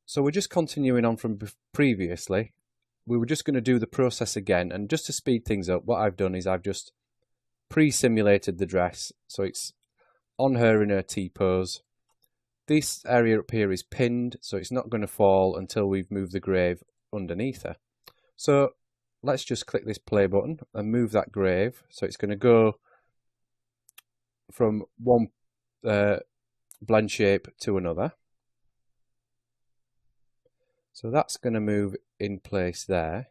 So we're just continuing on from previously. We were just going to do the process again, and just to speed things up, what I've done is I've just pre-simulated the dress, so it's on her in her T-pose. This area up here is pinned, so it's not going to fall until we've moved the grave underneath her. So let's just click this play button and move that grave, so it's going to go from one blend shape to another. So that's going to move in place there.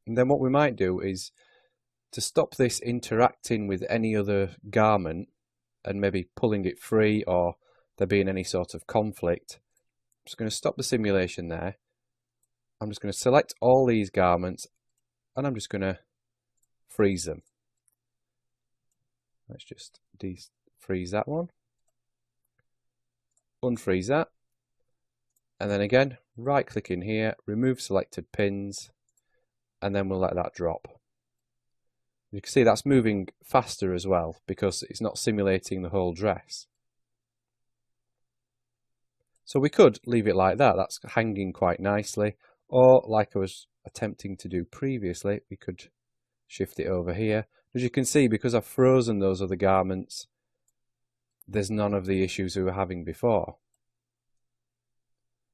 And then what we might do is, to stop this interacting with any other garment and maybe pulling it free or there being any sort of conflict, I'm just going to stop the simulation there. I'm just going to select all these garments and I'm just going to freeze them. Let's just freeze that one. Unfreeze that, and then again right click in here, remove selected pins, and then we'll let that drop. You can see that's moving faster as well because it's not simulating the whole dress. So we could leave it like that, that's hanging quite nicely, or like I was attempting to do previously, we could shift it over here. As you can see, because I've frozen those other garments, there's none of the issues we were having before.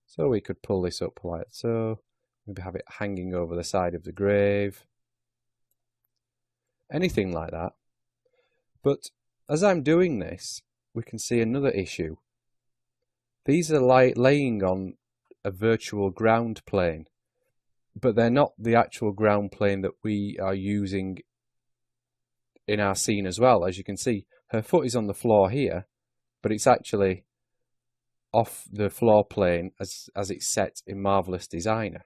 So we could pull this up like so, maybe have it hanging over the side of the grave, anything like that. But as I'm doing this, we can see another issue. These are laying on a virtual ground plane, but they're not the actual ground plane that we are using in our scene as well. As you can see, her foot is on the floor here, but it's actually off the floor plane as it's set in Marvelous Designer.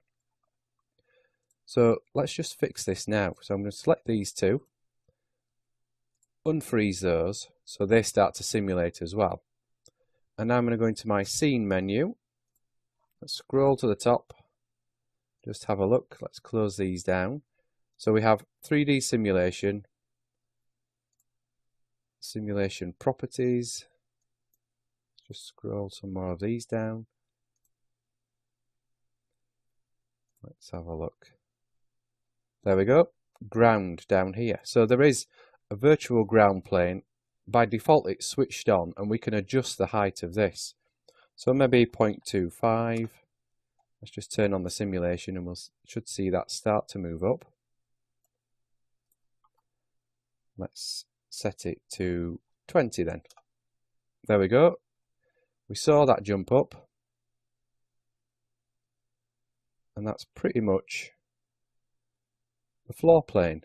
So let's just fix this now. So I'm going to select these two, unfreeze those so they start to simulate as well. And now I'm going to go into my scene menu. Let's scroll to the top, just have a look. Let's close these down. So we have 3D simulation, simulation properties. Just scroll some more of these down. Let's have a look. There we go. Ground down here. So there is a virtual ground plane. By default it's switched on and we can adjust the height of this. So maybe 0.25. Let's just turn on the simulation and we should see that start to move up. Let's set it to 20 then. There we go. We saw that jump up, and that's pretty much the floor plane.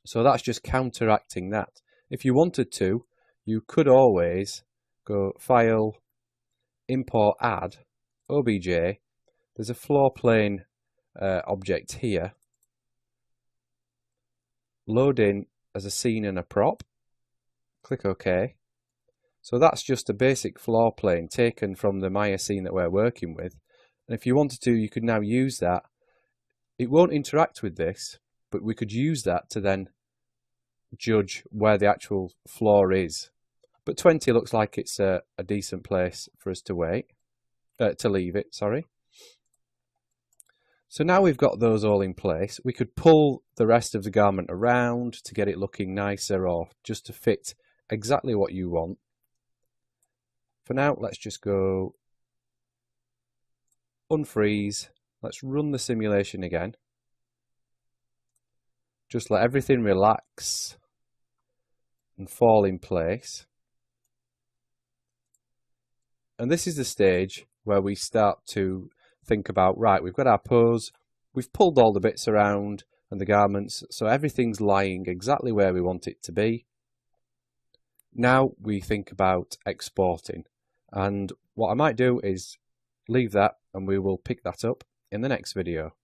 So that's just counteracting that. If you wanted to, you could always go File, Import Add, OBJ. There's a floor plane object here. Load in as a scene and a prop. Click OK. So that's just a basic floor plane taken from the Maya scene that we're working with. And if you wanted to, you could now use that. It won't interact with this, but we could use that to then judge where the actual floor is. But 20 looks like it's a decent place for us to leave it, sorry. So now we've got those all in place, we could pull the rest of the garment around to get it looking nicer or just to fit exactly what you want. For now, let's just go unfreeze. Let's run the simulation again. Just let everything relax and fall in place. And this is the stage where we start to think about, right, we've got our pose, we've pulled all the bits around and the garments, so everything's lying exactly where we want it to be. Now we think about exporting. And what I might do is leave that and we will pick that up in the next video.